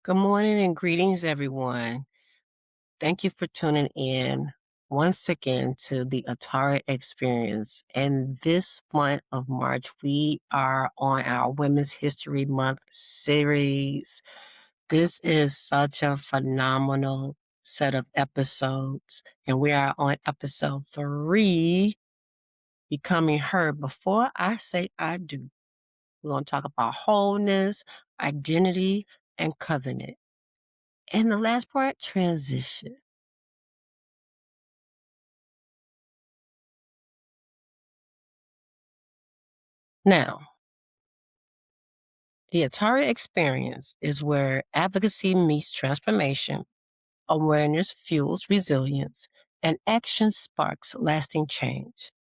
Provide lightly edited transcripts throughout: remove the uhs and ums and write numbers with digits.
Good morning and greetings, everyone. Thank you for tuning in once again to the Atara Experience. And this month of March, we are on our Women's History Month series. This is such a phenomenal set of episodes, and we are on episode 3, Becoming Her. Before I say I do, we're going to talk about wholeness, identity, and covenant. And the last part, transition. Now, the Atara experience is where advocacy meets transformation, awareness fuels resilience, and action sparks lasting change.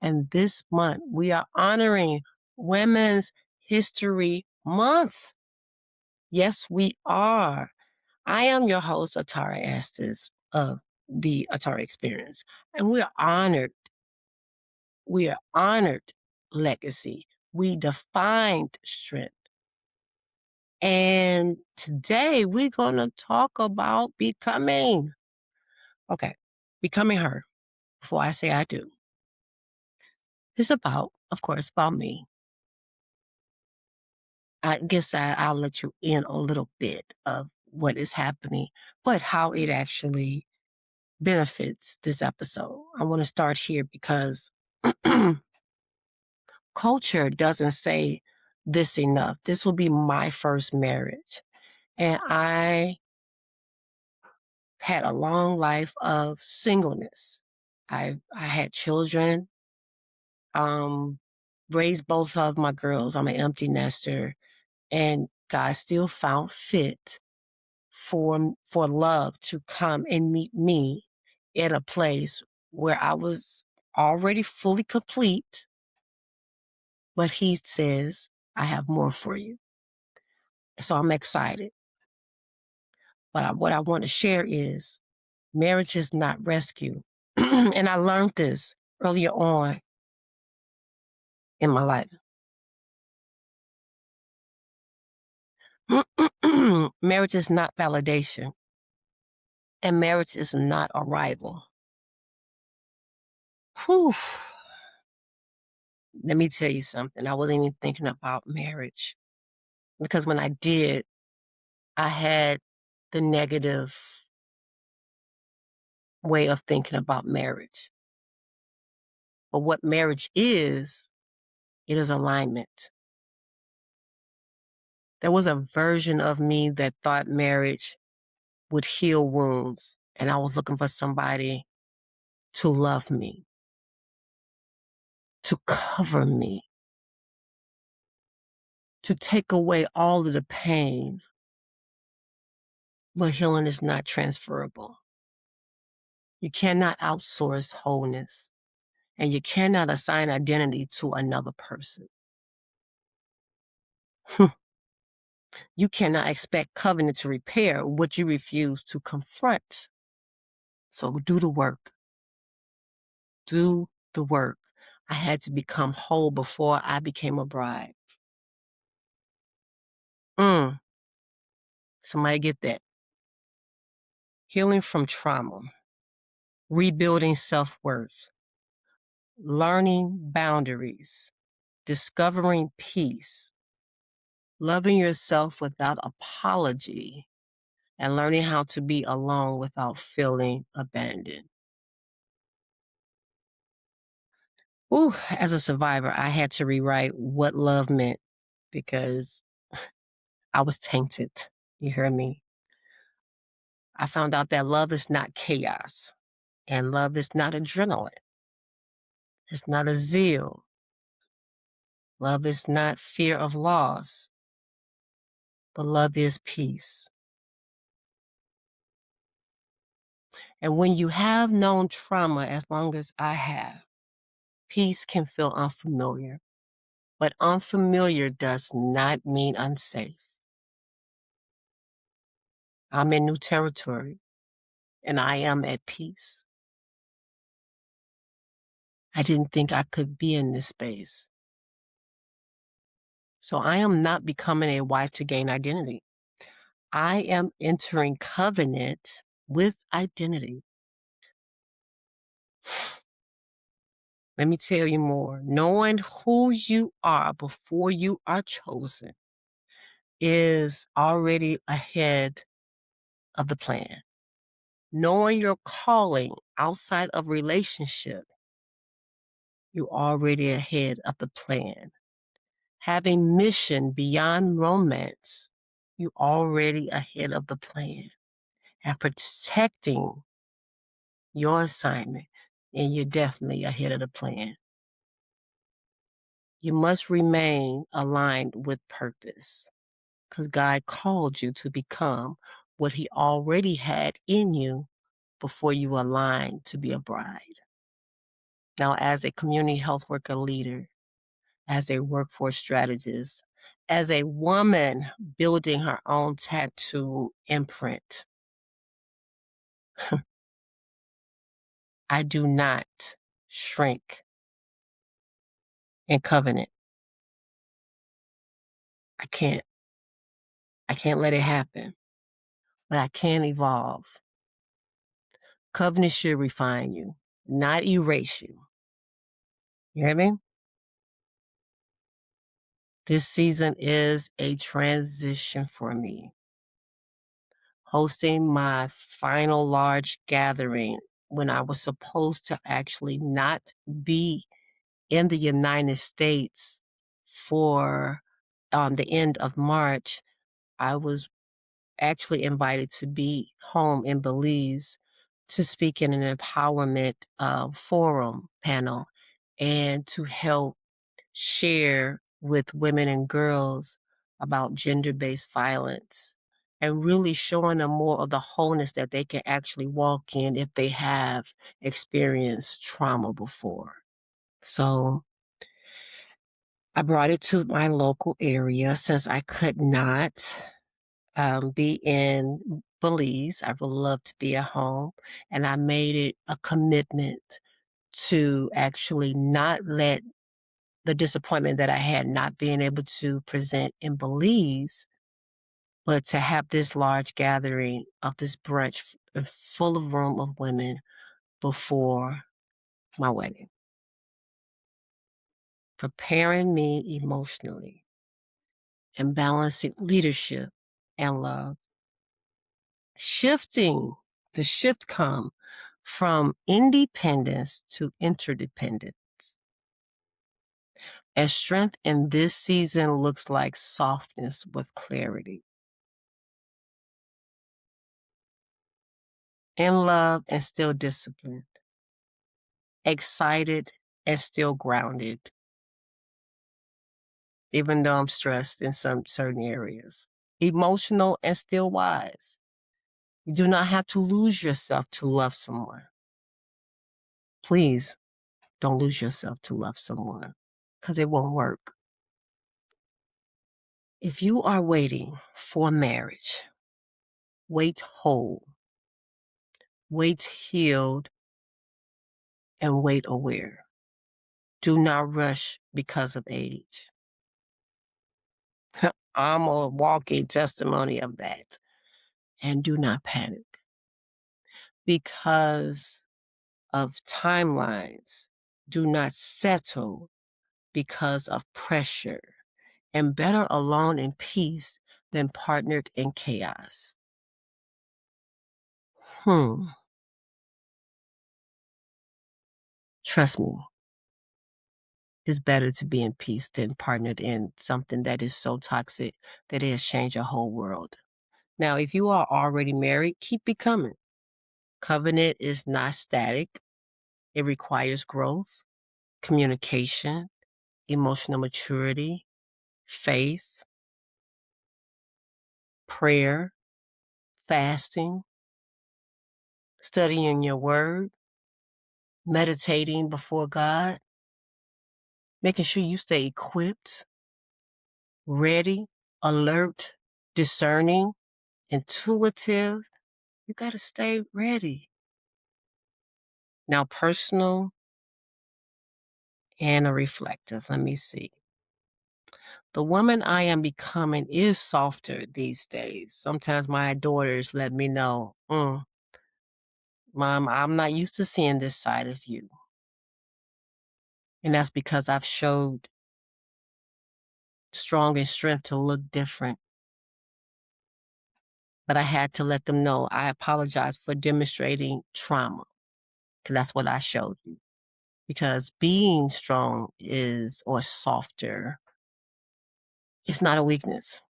And this month, we are honoring Women's History Month. Yes, we are. I am your host, Atara Estes of the Atara Experience, and we are honored legacy. We defined strength. And today we're going to talk about becoming. Okay, becoming her. Before I say I do, it's about, of course, about me. I guess I'll let you in a little bit of what is happening, but how it actually benefits this episode. I want to start here because culture doesn't say this enough. This will be my first marriage. And I had a long life of singleness. I had children, um, raised both of my girls. I'm an empty nester, and God still found fit for love to come and meet me at a place where I was already fully complete, but He says, I have more for you. So I'm excited. But what I want to share is marriage is not rescue. And I learned this earlier on in my life. Marriage is not validation, and marriage is not arrival. Whew. Let me tell you something. I wasn't even thinking about marriage because when I did, I had the negative way of thinking about marriage. But what marriage is, it is alignment. There was a version of me that thought marriage would heal wounds, and I was looking for somebody to love me, to cover me, to take away all of the pain. But healing is not transferable. You cannot outsource wholeness, and you cannot assign identity to another person. You cannot expect covenant to repair what you refuse to confront. So do the work. Do the work. I had to become whole before I became a bride. Somebody get that. Healing from trauma, rebuilding self-worth, learning boundaries, discovering peace, loving yourself without apology, and learning how to be alone without feeling abandoned. Ooh, as a survivor, I had to rewrite what love meant because I was tainted. You hear me? I found out that love is not chaos, and love is not adrenaline. It's not a zeal. Love is not fear of loss, but love is peace. And when you have known trauma as long as I have, peace can feel unfamiliar. But unfamiliar does not mean unsafe. I'm in new territory, and I am at peace. I didn't think I could be in this space. So I am not becoming a wife to gain identity. I am entering covenant with identity. Let me tell you more. Knowing who you are before you are chosen is already ahead of the plan. Knowing your calling outside of relationship, you're already ahead of the plan. Having mission beyond romance, you're already ahead of the plan. And protecting your assignment, and you're definitely ahead of the plan. You must remain aligned with purpose because God called you to become what He already had in you before you aligned to be a bride. Now, as a community health worker leader, as a workforce strategist, as a woman building her own tattoo imprint, I do not shrink in covenant. I can't. I can't let it happen, but I can evolve. Covenant should refine you, not erase you. You hear me? This season is a transition for me. Hosting my final large gathering when I was supposed to actually not be in the United States for the end of March, I was actually invited to be home in Belize to speak in an empowerment forum panel and to help share with women and girls about gender-based violence and really showing them more of the wholeness that they can actually walk in if they have experienced trauma before. So I brought it to my local area since I could not be in Belize. I would love to be at home. And I made it a commitment to actually not let the disappointment that I had not being able to present in Belize, but to have this large gathering of this brunch full of room of women before my wedding, preparing me emotionally and balancing leadership and love. The shift come from independence to interdependence. And strength in this season looks like softness with clarity. In love and still disciplined. Excited and still grounded. Even though I'm stressed in some certain areas. Emotional and still wise. You do not have to lose yourself to love someone. Please don't lose yourself to love someone because it won't work. If you are waiting for marriage, wait whole, wait healed, and wait aware. Do not rush because of age. I'm a walking testimony of that. And do not panic because of timelines. Do not settle because of pressure. And better alone in peace than partnered in chaos. Trust me, it's better to be in peace than partnered in something that is so toxic that it has changed your whole world. Now, if you are already married, keep becoming. Covenant is not static. It requires growth, communication, emotional maturity, faith, prayer, fasting, studying your word, meditating before God, making sure you stay equipped, ready, alert, discerning, intuitive. You got to stay ready. Now, personal and a reflective. Let me see. The woman I am becoming is softer these days. Sometimes my daughters let me know, Mom, I'm not used to seeing this side of you. And that's because I've showed strong and strength to look different. But I had to let them know I apologize for demonstrating trauma, because that's what I showed you. Because being strong is, or softer, it's not a weakness.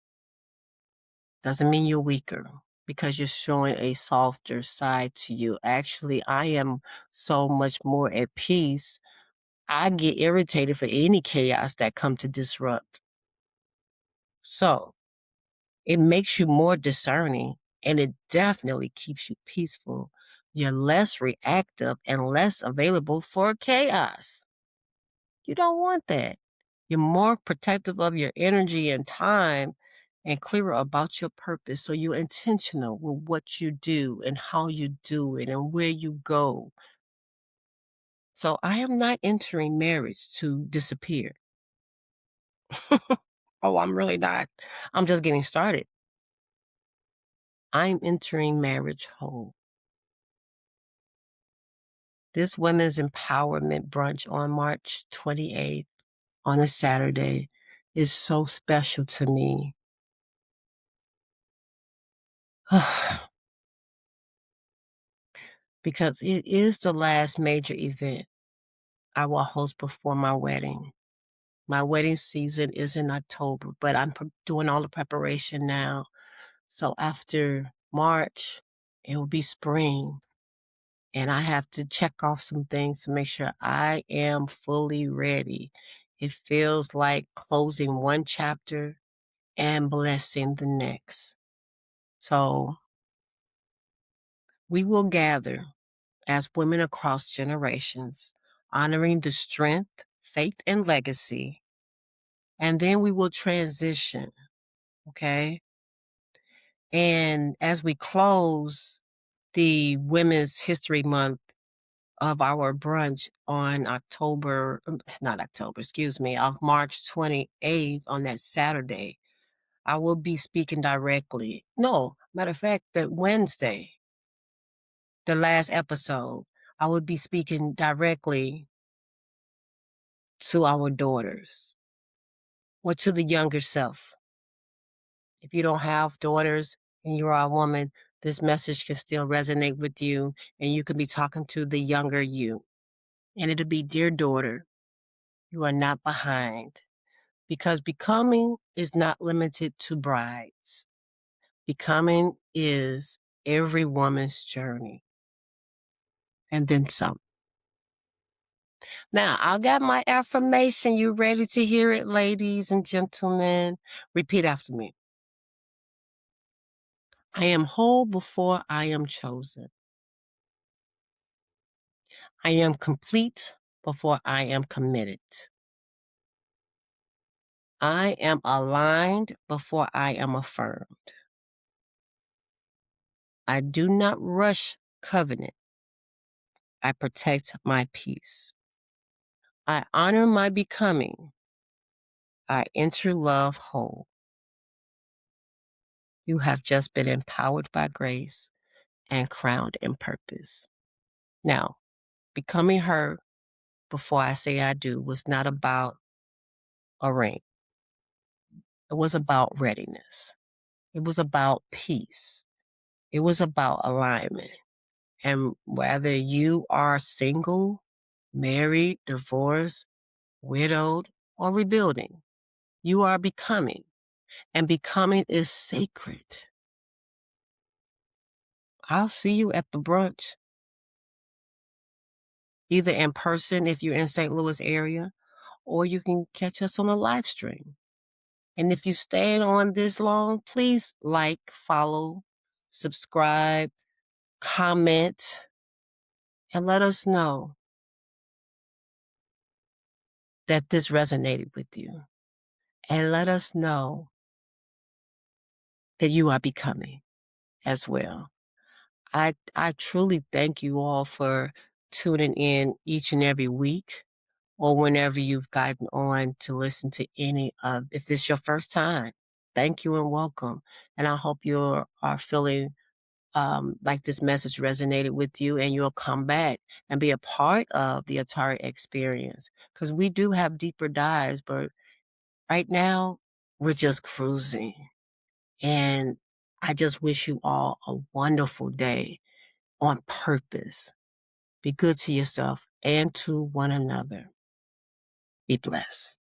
Doesn't mean you're weaker because you're showing a softer side to you. Actually, I am so much more at peace. I get irritated for any chaos that come to disrupt. So it makes you more discerning, and it definitely keeps you peaceful. You're less reactive and less available for chaos. You don't want that. You're more protective of your energy and time and clearer about your purpose. So you're intentional with what you do and how you do it and where you go. So I am not entering marriage to disappear. Oh, I'm really not. I'm just getting started. I'm entering marriage whole. This women's empowerment brunch on March 28th on a Saturday is so special to me. Because it is the last major event I will host before my wedding. My wedding season is in October, but I'm doing all the preparation now. So after March, it will be spring. And I have to check off some things to make sure I am fully ready. It feels like closing one chapter and blessing the next. So we will gather as women across generations, honoring the strength, faith, and legacy. And then we will transition, okay? And as we close the Women's History Month of our brunch on of March 28th on that Saturday, I will be speaking directly. No, matter of fact, that Wednesday, the last episode, I will be speaking directly to our daughters or to the younger self. If you don't have daughters and you are a woman, this message can still resonate with you, and you could be talking to the younger you. And it'll be, dear daughter, you are not behind, because becoming is not limited to brides. Becoming is every woman's journey, and then some. Now, I got my affirmation. You ready to hear it, ladies and gentlemen? Repeat after me. I am whole before I am chosen. I am complete before I am committed. I am aligned before I am affirmed. I do not rush covenant. I protect my peace. I honor my becoming. I enter love whole. You have just been empowered by grace and crowned in purpose. Now, becoming her before I say I do was not about a ring. It was about readiness. It was about peace. It was about alignment. And whether you are single, married, divorced, widowed, or rebuilding, you are becoming. And becoming is sacred. I'll see you at the brunch, either in person if you're in St. Louis area, or you can catch us on a live stream. And if you stayed on this long, please like, follow, subscribe, comment, and let us know that this resonated with you. And let us know that you are becoming as well. I truly thank you all for tuning in each and every week or whenever you've gotten on to listen to any of if this is your first time, thank you and welcome. And I hope you are feeling like this message resonated with you and you'll come back and be a part of the Atari experience. Because we do have deeper dives, but right now we're just cruising. And I just wish you all a wonderful day on purpose. Be good to yourself and to one another. Be blessed.